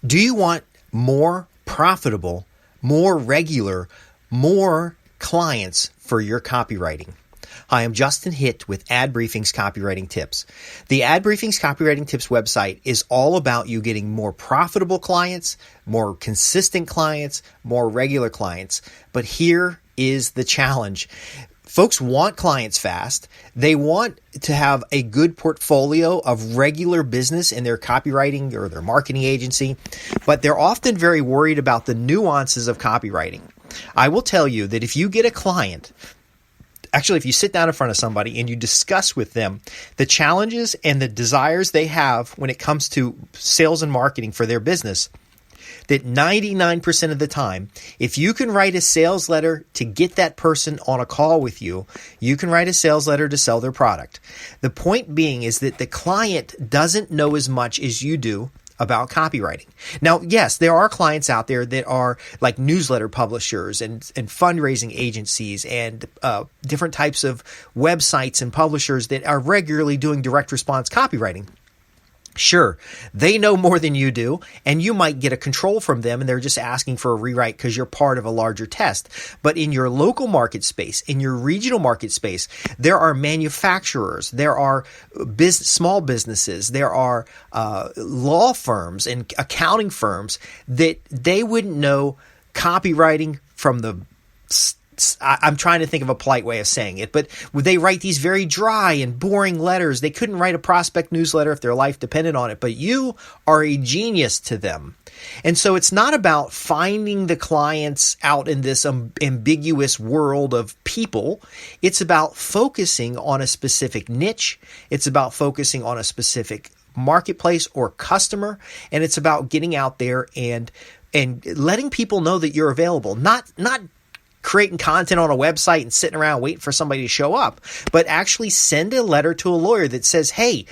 Do you want more profitable, more regular, more clients for your copywriting? Hi, I'm Justin Hitt with Ad Briefing's Copywriting Tips. The Ad Briefing's Copywriting Tips website is all about you getting more profitable clients, more consistent clients, more regular clients. But here is the challenge. Folks want clients fast. They want to have a good portfolio of regular business in their copywriting or their marketing agency, but they're often very worried about the nuances of copywriting. I will tell you that if you get a client, actually, if you sit down in front of somebody and you discuss with them the challenges and the desires they have when it comes to sales and marketing for their business, that 99% of the time, if you can write a sales letter to get that person on a call with you, you can write a sales letter to sell their product. The point being is that the client doesn't know as much as you do about copywriting. Now, yes, there are clients out there that are like newsletter publishers and fundraising agencies and different types of websites and publishers that are regularly doing direct response copywriting. Sure, they know more than you do, and you might get a control from them, and they're just asking for a rewrite because you're part of a larger test. But in your local market space, in your regional market space, there are manufacturers, there are small businesses, there are law firms and accounting firms that they wouldn't know copywriting from the I'm trying to think of a polite way of saying it, but they write these very dry and boring letters. They couldn't write a prospect newsletter if their life depended on it, but you are a genius to them. And so it's not about finding the clients out in this ambiguous world of people. It's about focusing on a specific niche. It's about focusing on a specific marketplace or customer. And it's about getting out there and letting people know that you're available, not creating content on a website and sitting around waiting for somebody to show up, but actually send a letter to a lawyer that says, hey,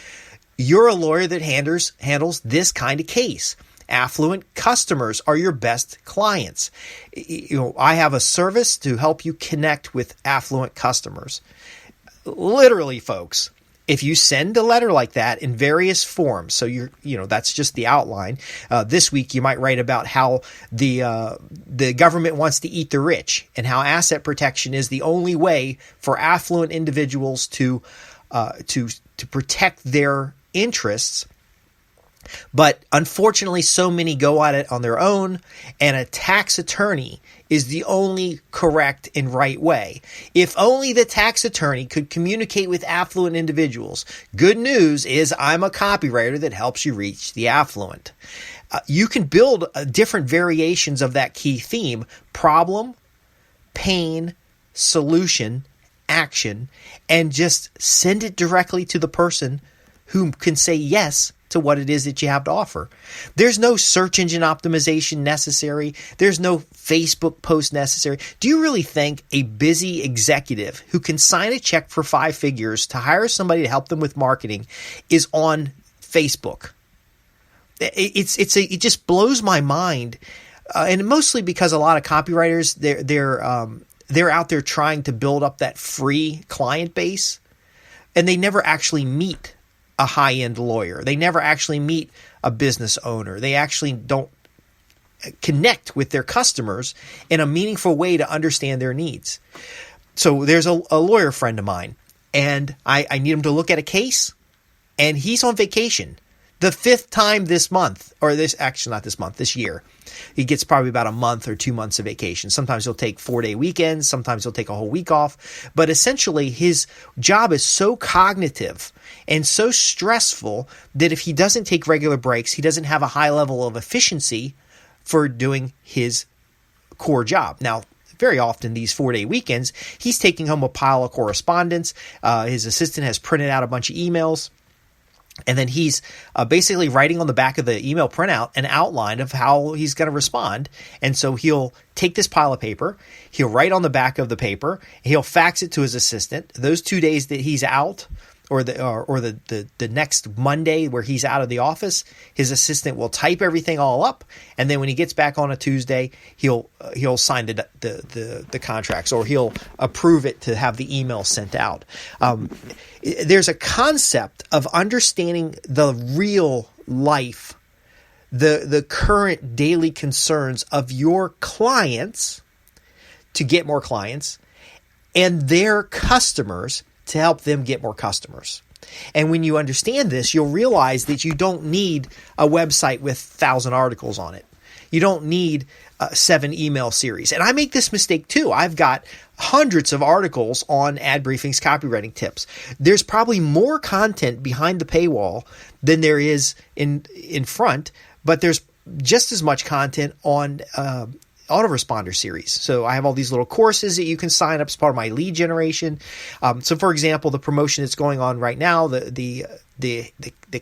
you're a lawyer that handles this kind of case. Affluent customers are your best clients. I have a service to help you connect with affluent customers. Literally, folks. If you send a letter like that in various forms, so that's just the outline. This week you might write about how the government wants to eat the rich and how asset protection is the only way for affluent individuals to protect their interests. But unfortunately, so many go at it on their own, and a tax attorney is the only correct and right way. If only the tax attorney could communicate with affluent individuals. Good news is I'm a copywriter that helps you reach the affluent. You can build different variations of that key theme: problem, pain, solution, action, and just send it directly to the person who can say yes to what it is that you have to offer. There's no search engine optimization necessary. There's no Facebook post necessary. Do you really think a busy executive who can sign a check for 5 figures to hire somebody to help them with marketing is on Facebook? It just blows my mind, and mostly because a lot of copywriters they're out there trying to build up that free client base, and they never actually meet a high-end lawyer. They never actually meet a business owner. They actually don't connect with their customers in a meaningful way to understand their needs. So there's a lawyer friend of mine, and I need him to look at a case, and he's on vacation the 5th time this month, or this year. He gets probably about a month or 2 months of vacation. Sometimes he'll take 4-day weekends. Sometimes he'll take a whole week off. But essentially, his job is so cognitive and so stressful that if he doesn't take regular breaks, he doesn't have a high level of efficiency for doing his core job. Now, very often these 4-day weekends, he's taking home a pile of correspondence. His assistant has printed out a bunch of emails. And then he's basically writing on the back of the email printout an outline of how he's going to respond. And so he'll take this pile of paper, he'll write on the back of the paper, he'll fax it to his assistant. Those 2 days that he's out, or the next Monday where he's out of the office, his assistant will type everything all up, and then when he gets back on a Tuesday, he'll sign the contracts, or he'll approve it to have the email sent out. There's a concept of understanding the real life the current daily concerns of your clients to get more clients and their customers to help them get more customers. And when you understand this, you'll realize that you don't need a website with 1,000 articles on it. You don't need 7 email series. And I make this mistake too. I've got hundreds of articles on Ad Briefing's copywriting tips. There's probably more content behind the paywall than there is in front, but there's just as much content on autoresponder series. So I have all these little courses that you can sign up as part of my lead generation. So for example, the promotion that's going on right now, the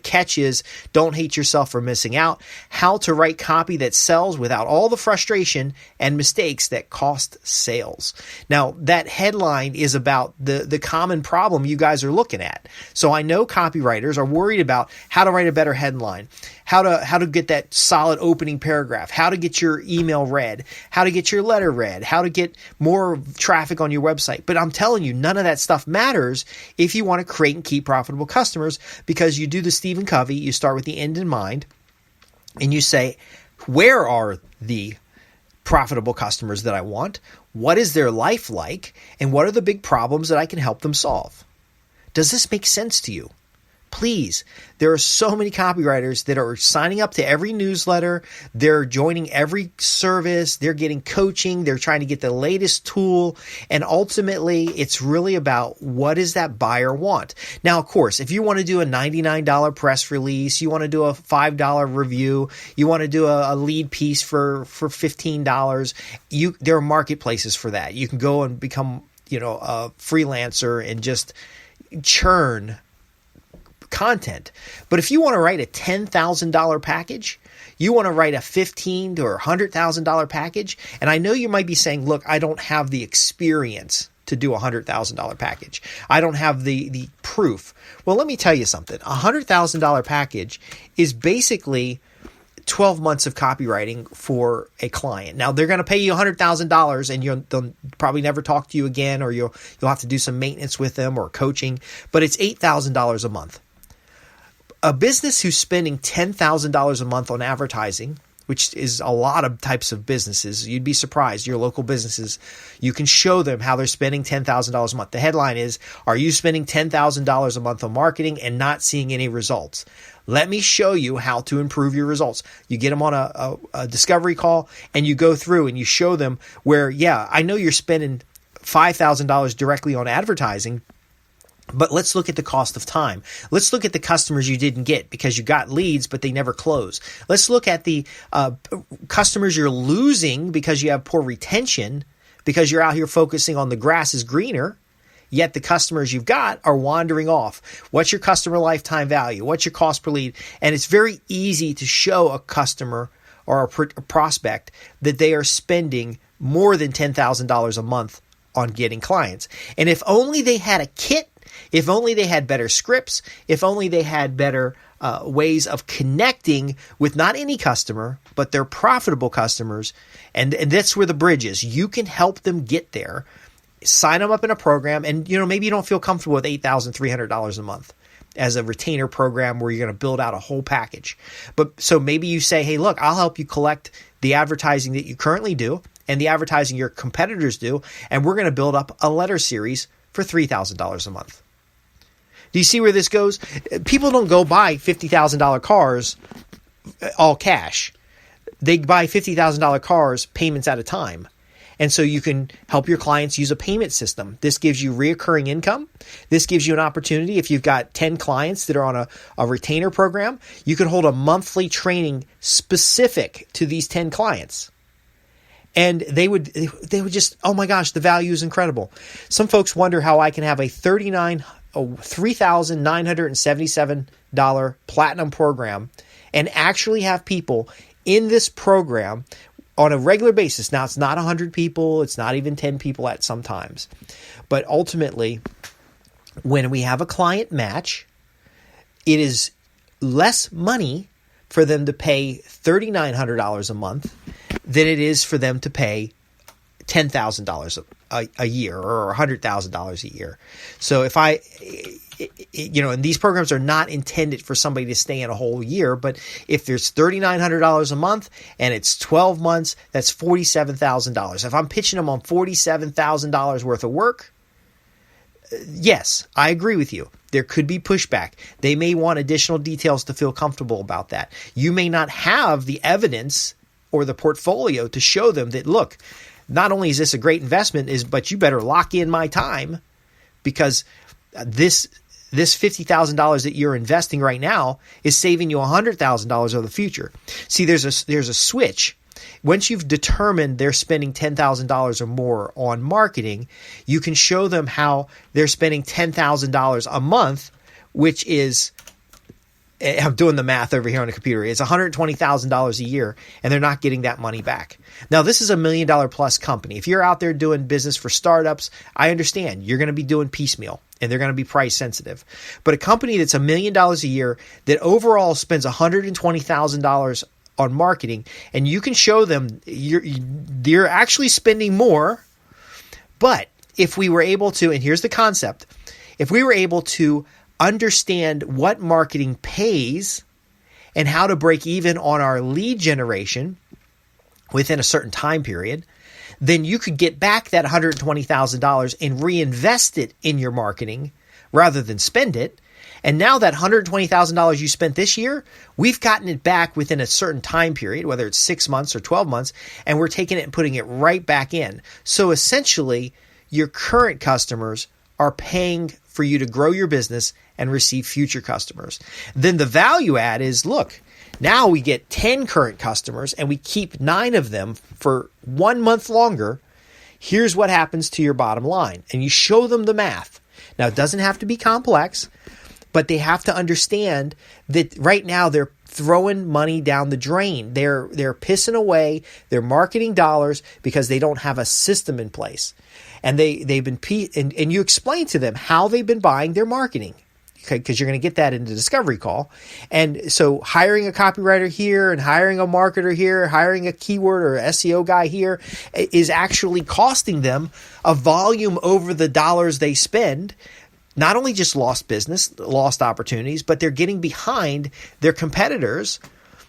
catch is don't hate yourself for missing out. How to write copy that sells without all the frustration and mistakes that cost sales. Now that headline is about the common problem you guys are looking at. So I know copywriters are worried about how to write a better headline, how to get that solid opening paragraph, how to get your email read, how to get your letter read, how to get more traffic on your website. But I'm telling you, none of that stuff matters if you want to create and keep profitable customers, because you do the Stephen Covey, you start with the end in mind, and you say, where are the profitable customers that I want? What is their life like? And what are the big problems that I can help them solve? Does this make sense to you? Please, there are so many copywriters that are signing up to every newsletter. They're joining every service. They're getting coaching. They're trying to get the latest tool. And ultimately, it's really about what does that buyer want? Now, of course, if you want to do a $99 press release, you want to do a $5 review, you want to do a lead piece for $15, there are marketplaces for that. You can go and become, a freelancer and just churn content. But if you want to write a $10,000 package, you want to write a $15,000 or $100,000 package, and I know you might be saying, look, I don't have the experience to do a $100,000 package. I don't have the proof. Well, let me tell you something. A $100,000 package is basically 12 months of copywriting for a client. Now, they're going to pay you $100,000 and they'll probably never talk to you again, or you'll have to do some maintenance with them or coaching, but it's $8,000 a month. A business who's spending $10,000 a month on advertising, which is a lot of types of businesses, you'd be surprised, your local businesses, you can show them how they're spending $10,000 a month. The headline is, are you spending $10,000 a month on marketing and not seeing any results? Let me show you how to improve your results. You get them on a discovery call and you go through and you show them where, yeah, I know you're spending $5,000 directly on advertising, but let's look at the cost of time. Let's look at the customers you didn't get because you got leads, but they never close. Let's look at the customers you're losing because you have poor retention, because you're out here focusing on the grass is greener, yet the customers you've got are wandering off. What's your customer lifetime value? What's your cost per lead? And it's very easy to show a customer or a prospect that they are spending more than $10,000 a month on getting clients. And if only they had a kit, if only they had better scripts, if only they had better ways of connecting with not any customer, but their profitable customers, and that's where the bridge is. You can help them get there. Sign them up in a program, and maybe you don't feel comfortable with $8,300 a month as a retainer program where you're going to build out a whole package. But so maybe you say, hey, look, I'll help you collect the advertising that you currently do and the advertising your competitors do, and we're going to build up a letter series for $3,000 a month. Do you see where this goes? People don't go buy $50,000 cars all cash. They buy $50,000 cars payments at a time. And so you can help your clients use a payment system. This gives you reoccurring income. This gives you an opportunity. If you've got 10 clients that are on a retainer program, you can hold a monthly training specific to these 10 clients. And they would just, oh my gosh, the value is incredible. Some folks wonder how I can have a $3,977 platinum program and actually have people in this program on a regular basis. Now, it's not 100 people. It's not even 10 people at some times. But ultimately, when we have a client match, it is less money for them to pay $3,900 a month than it is for them to pay $10,000 a year or $100,000 a year. So if and these programs are not intended for somebody to stay in a whole year, but if there's $3,900 a month and it's 12 months, that's $47,000. If I'm pitching them on $47,000 worth of work, yes, I agree with you. There could be pushback. They may want additional details to feel comfortable about that. You may not have the evidence or the portfolio to show them that, look, not only is this a great investment, but you better lock in my time, because this $50,000 that you're investing right now is saving you $100,000 of the future. See, there's a switch. Once you've determined they're spending $10,000 or more on marketing, you can show them how they're spending $10,000 a month, which is, I'm doing the math over here on the computer, it's $120,000 a year, and they're not getting that money back. Now, this is $1 million plus company. If you're out there doing business for startups, I understand you're going to be doing piecemeal and they're going to be price sensitive. But a company that's $1 million a year that overall spends $120,000 on marketing, and you can show them you're actually spending more. But if we were able to, and here's the concept, if we were able to understand what marketing pays and how to break even on our lead generation within a certain time period, then you could get back that $120,000 and reinvest it in your marketing rather than spend it. And now that $120,000 you spent this year, we've gotten it back within a certain time period, whether it's 6 months or 12 months, and we're taking it and putting it right back in. So essentially, your current customers are paying for you to grow your business and receive future customers. Then the value add is, look, now we get 10 current customers and we keep 9 of them for 1 month longer. Here's what happens to your bottom line. And you show them the math. Now, it doesn't have to be complex, but they have to understand that right now they're throwing money down the drain. They're pissing away their marketing dollars because they don't have a system in place. And they've been and you explain to them how they've been buying their marketing. Okay, because you're going to get that in the discovery call. And so hiring a copywriter here and hiring a marketer here, hiring a keyword or SEO guy here is actually costing them a volume over the dollars they spend. Not only just lost business, lost opportunities, but they're getting behind their competitors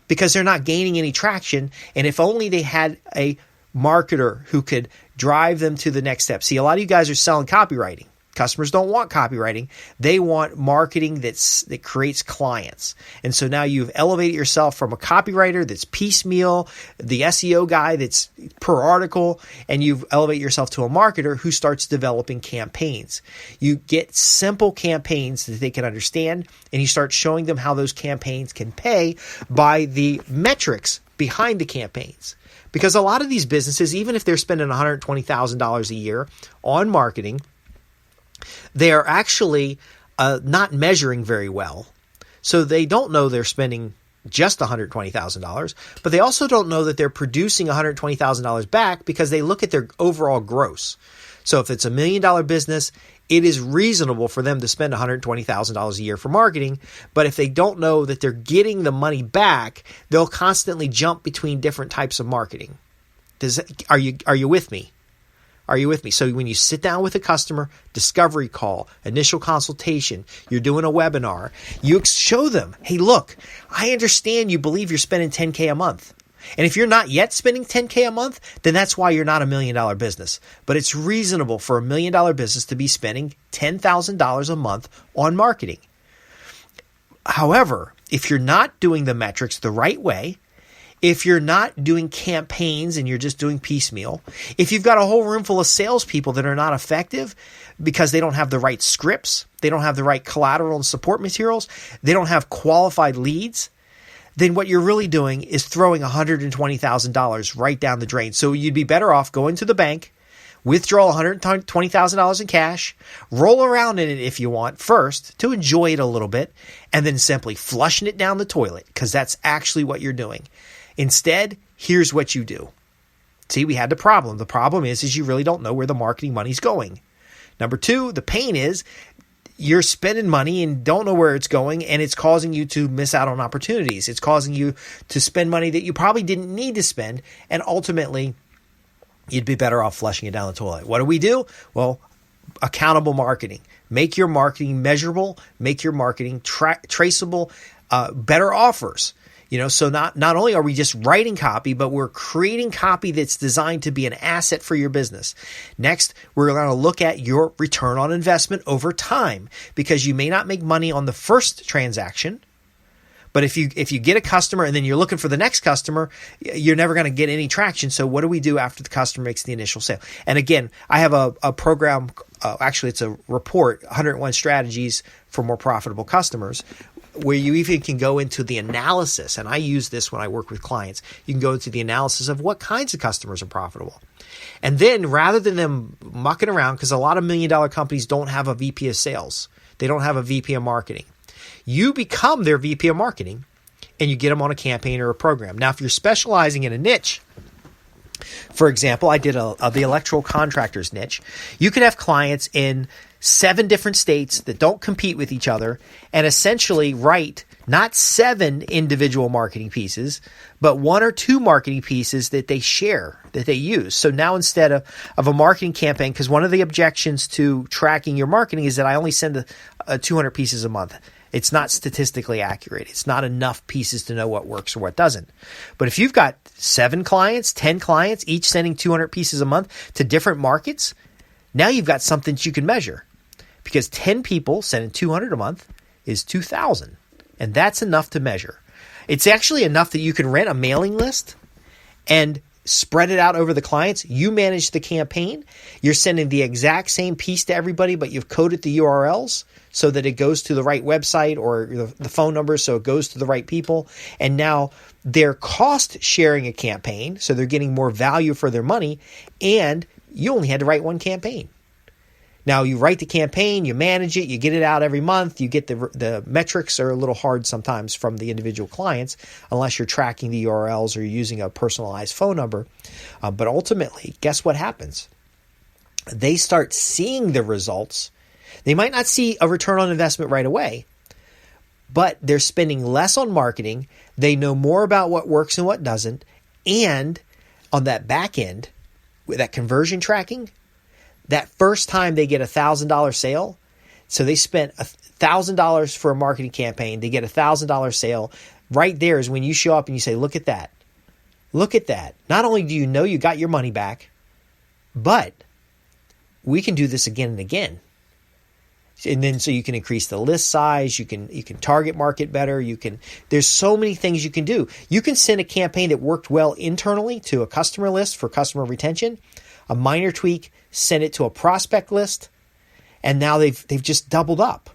because they're not gaining any traction. And if only they had a marketer who could drive them to the next step. See, a lot of you guys are selling copywriting. Customers don't want copywriting. They want marketing that creates clients. And so now you've elevated yourself from a copywriter that's piecemeal, the SEO guy that's per article, and you've elevated yourself to a marketer who starts developing campaigns. You get simple campaigns that they can understand, and you start showing them how those campaigns can pay by the metrics behind the campaigns. Because a lot of these businesses, even if they're spending $120,000 a year on marketing, they are actually not measuring very well. So they don't know they're spending just $120,000, but they also don't know that they're producing $120,000 back because they look at their overall gross. So if it's $1 million business, it is reasonable for them to spend $120,000 a year for marketing. But if they don't know that they're getting the money back, they'll constantly jump between different types of marketing. Are you with me? Are you with me? So when you sit down with a customer, discovery call, initial consultation, you're doing a webinar, you show them, hey, look, I understand you believe you're spending $10K a month. And if you're not yet spending $10K a month, then that's why you're not $1 million business. But it's reasonable for $1 million business to be spending $10,000 a month on marketing. However, if you're not doing the metrics the right way, if you're not doing campaigns and you're just doing piecemeal, if you've got a whole room full of salespeople that are not effective because they don't have the right scripts, they don't have the right collateral and support materials, they don't have qualified leads, then what you're really doing is throwing $120,000 right down the drain. So you'd be better off going to the bank, withdraw $120,000 in cash, roll around in it if you want first to enjoy it a little bit, and then simply flushing it down the toilet, because that's actually what you're doing. Instead, here's what you do. See, we had the problem. The problem is you really don't know where the marketing money's going. Number 2, the pain is you're spending money and don't know where it's going, and it's causing you to miss out on opportunities. It's causing you to spend money that you probably didn't need to spend, and ultimately you'd be better off flushing it down the toilet. What do we do? Well, accountable marketing. Make your marketing measurable. Make your marketing traceable. Better offers. So not only are we just writing copy, but we're creating copy that's designed to be an asset for your business. Next, we're going to look at your return on investment over time, because you may not make money on the first transaction, but if you get a customer and then you're looking for the next customer, you're never going to get any traction. So what do we do after the customer makes the initial sale? And again, I have a program, actually it's a report, 101 strategies for more profitable customers, where you even can go into the analysis. And I use this when I work with clients. You can go into the analysis of what kinds of customers are profitable. And then rather than them mucking around, because a lot of $1 million companies don't have a VP of sales, they don't have a VP of marketing. You become their VP of marketing and you get them on a campaign or a program. Now, if you're specializing in a niche, for example, I did the electrical contractors niche. You could have clients in 7 different states that don't compete with each other and essentially write not 7 individual marketing pieces, but 1 or 2 marketing pieces that they share, that they use. So now instead of a marketing campaign, because one of the objections to tracking your marketing is that I only send 200 pieces a month. It's not statistically accurate. It's not enough pieces to know what works or what doesn't. But if you've got 7 clients, 10 clients, each sending 200 pieces a month to different markets, now you've got something that you can measure. Because 10 people sending 200 a month is 2,000. And that's enough to measure. It's actually enough that you can rent a mailing list and spread it out over the clients. You manage the campaign. You're sending the exact same piece to everybody, but you've coded the URLs so that it goes to the right website or the phone number so it goes to the right people. And now they're cost sharing a campaign, so they're getting more value for their money, and you only had to write one campaign. Now you write the campaign, you manage it, you get it out every month, you get the metrics are a little hard sometimes from the individual clients unless you're tracking the URLs or you're using a personalized phone number. But ultimately, guess what happens? They start seeing the results. They might not see a return on investment right away, but they're spending less on marketing. They know more about what works and what doesn't. And on that back end, with that conversion tracking, that first time they get $1,000 sale, so they spent $1,000 for a marketing campaign, they get $1,000 sale. Right there is when you show up and you say, look at that. Look at that. Not only do you know you got your money back, but we can do this again and again. And then so you can increase the list size, you can target market better, there's so many things you can do. You can send a campaign that worked well internally to a customer list for customer retention, a minor tweak, send it to a prospect list, and now they've just doubled up.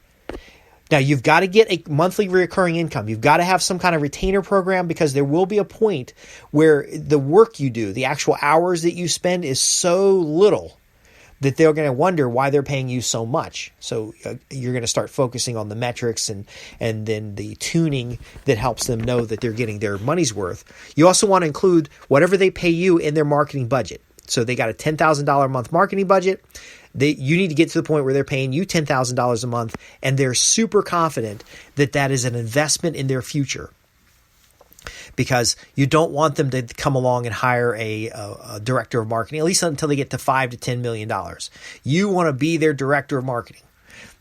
Now you've got to get a monthly recurring income. You've got to have some kind of retainer program, because there will be a point where the work you do, the actual hours that you spend, is so little that they're going to wonder why they're paying you so much. So you're going to start focusing on the metrics and then the tuning that helps them know that they're getting their money's worth. You also want to include whatever they pay you in their marketing budget. So they got a $10,000 a month marketing budget. You need to get to the point where they're paying you $10,000 a month, and they're super confident that that is an investment in their future. Because you don't want them to come along and hire a director of marketing, at least until they get to $5 to $10 million. You want to be their director of marketing.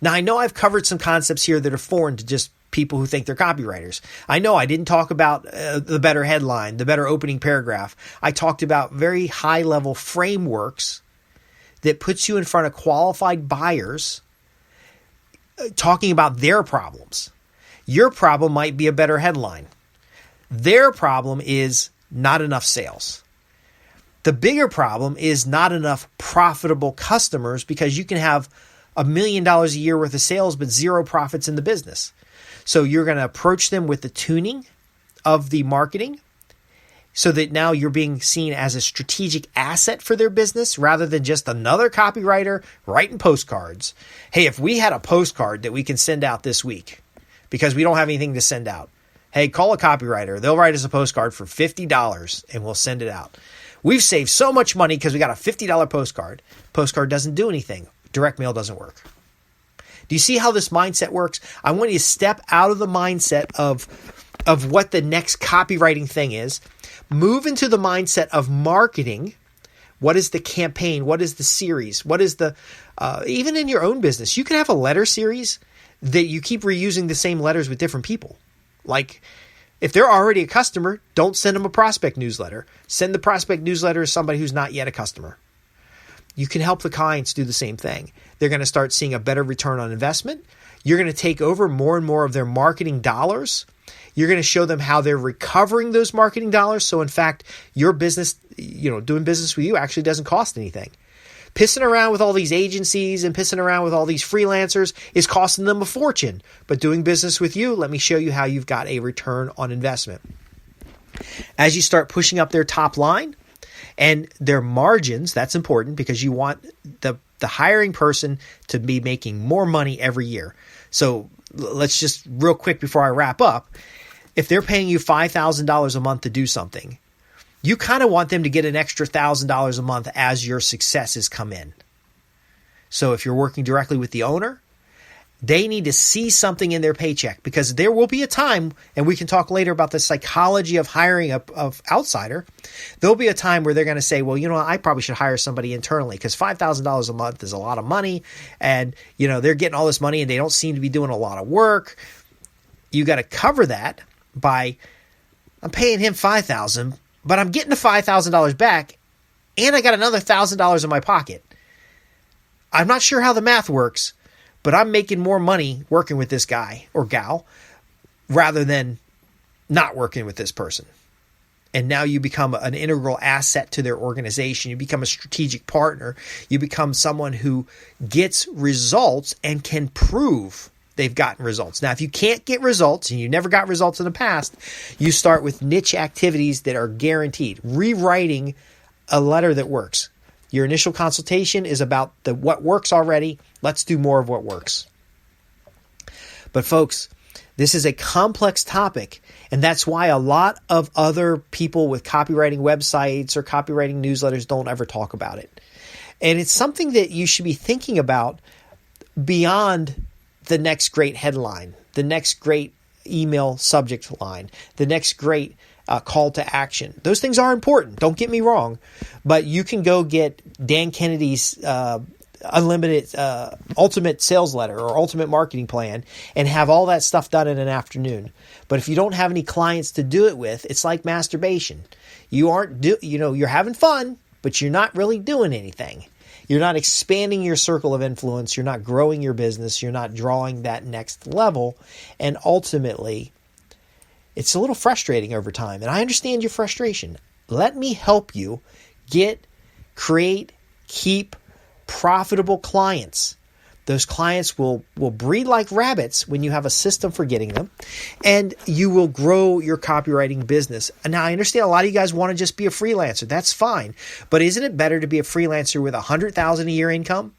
Now, I know I've covered some concepts here that are foreign to just people who think they're copywriters. I know I didn't talk about the better headline, the better opening paragraph. I talked about very high-level frameworks that puts you in front of qualified buyers talking about their problems. Your problem might be a better headline. Their problem is not enough sales. The bigger problem is not enough profitable customers, because you can have $1 million a year worth of sales but zero profits in the business. So you're going to approach them with the tuning of the marketing so that now you're being seen as a strategic asset for their business rather than just another copywriter writing postcards. Hey, if we had a postcard that we can send out this week because we don't have anything to send out, hey, call a copywriter. They'll write us a postcard for $50 and we'll send it out. We've saved so much money because we got a $50 postcard. Postcard doesn't do anything. Direct mail doesn't work. Do you see how this mindset works? I want you to step out of the mindset of what the next copywriting thing is. Move into the mindset of marketing, What is the campaign? What is the series? What is the, even in your own business, you can have a letter series that you keep reusing the same letters with different people. Like if they're already a customer, don't send them a prospect newsletter. Send the prospect newsletter to somebody who's not yet a customer. You can help the clients do the same thing. They're going to start seeing a better return on investment. You're going to take over more and more of their marketing dollars. You're going to show them how they're recovering those marketing dollars. So in fact, your business, doing business with you actually doesn't cost anything. Pissing around with all these agencies and pissing around with all these freelancers is costing them a fortune. But doing business with you, let me show you how you've got a return on investment. As you start pushing up their top line and their margins, that's important because you want the hiring person to be making more money every year. So let's just real quick before I wrap up, if they're paying you $5,000 a month to do something, you kind of want them to get an extra $1,000 a month as your successes come in. So if you're working directly with the owner, they need to see something in their paycheck because there will be a time, and we can talk later about the psychology of hiring of outsider. There'll be a time where they're going to say, well, I probably should hire somebody internally because $5,000 a month is a lot of money. And, they're getting all this money and they don't seem to be doing a lot of work. You got to cover that by, I'm paying him $5,000, but I'm getting the $5,000 back and I got another $1,000 in my pocket. I'm not sure how the math works, but I'm making more money working with this guy or gal rather than not working with this person. And now you become an integral asset to their organization. You become a strategic partner. You become someone who gets results and can prove they've gotten results. Now, if you can't get results and you never got results in the past, you start with niche activities that are guaranteed. Rewriting a letter that works. Your initial consultation is about what works already. Let's do more of what works. But folks, this is a complex topic, and that's why a lot of other people with copywriting websites or copywriting newsletters don't ever talk about it. And it's something that you should be thinking about beyond the next great headline, the next great email subject line, the next great call to action. Those things are important. Don't get me wrong, but you can go get Dan Kennedy's unlimited ultimate sales letter or ultimate marketing plan and have all that stuff done in an afternoon. But if you don't have any clients to do it with, it's like masturbation. You aren't you're having fun, but you're not really doing anything. You're not expanding your circle of influence. You're not growing your business. You're not drawing that next level. And ultimately, it's a little frustrating over time. And I understand your frustration. Let me help you create, keep profitable clients. Those clients will breed like rabbits when you have a system for getting them, and you will grow your copywriting business. And now I understand a lot of you guys want to just be a freelancer. That's fine. But isn't it better to be a freelancer with $100,000 a year income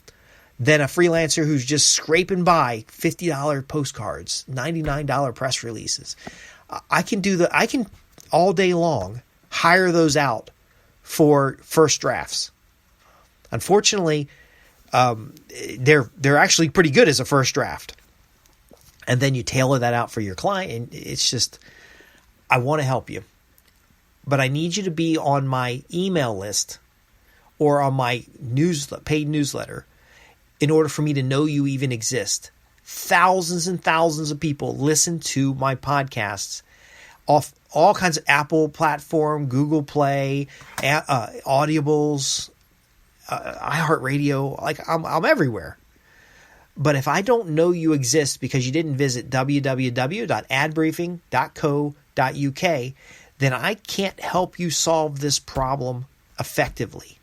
than a freelancer who's just scraping by $50 postcards, $99 press releases? I can all day long hire those out for first drafts. Unfortunately, they're actually pretty good as a first draft. And then you tailor that out for your client. And it's just, I want to help you, but I need you to be on my email list or on my paid newsletter in order for me to know you even exist. Thousands and thousands of people listen to my podcasts off all kinds of Apple platform, Google Play, Audibles, iHeartRadio. Like I'm everywhere. But if I don't know you exist because you didn't visit www.adbriefing.co.uk, then I can't help you solve this problem effectively,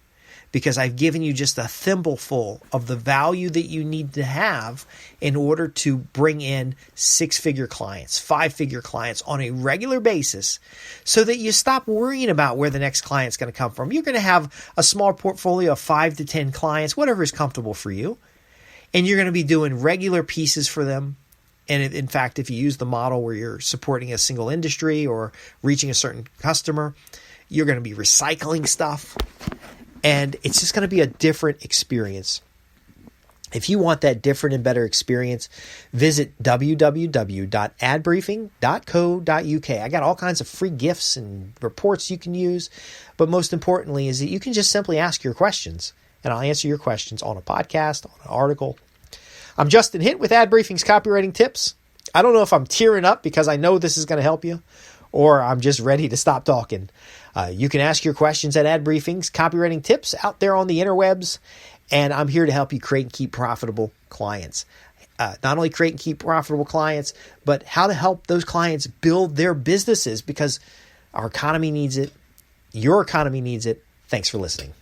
because I've given you just a thimbleful of the value that you need to have in order to bring in 6-figure clients, 5-figure clients on a regular basis, so that you stop worrying about where the next client's going to come from. You're going to have a small portfolio of 5 to 10 clients, whatever is comfortable for you, and you're going to be doing regular pieces for them. And in fact, if you use the model where you're supporting a single industry or reaching a certain customer, you're going to be recycling stuff. And it's just going to be a different experience. If you want that different and better experience, visit www.adbriefing.co.uk. I got all kinds of free gifts and reports you can use, but most importantly is that you can just simply ask your questions, and I'll answer your questions on a podcast, on an article. I'm Justin Hitt with Ad Briefing's Copywriting Tips. I don't know if I'm tearing up because I know this is going to help you, or I'm just ready to stop talking. You can ask your questions at Ad Briefing's Copywriting Tips out there on the interwebs, and I'm here to help you create and keep profitable clients. Not only create and keep profitable clients, but how to help those clients build their businesses, because our economy needs it. Your economy needs it. Thanks for listening.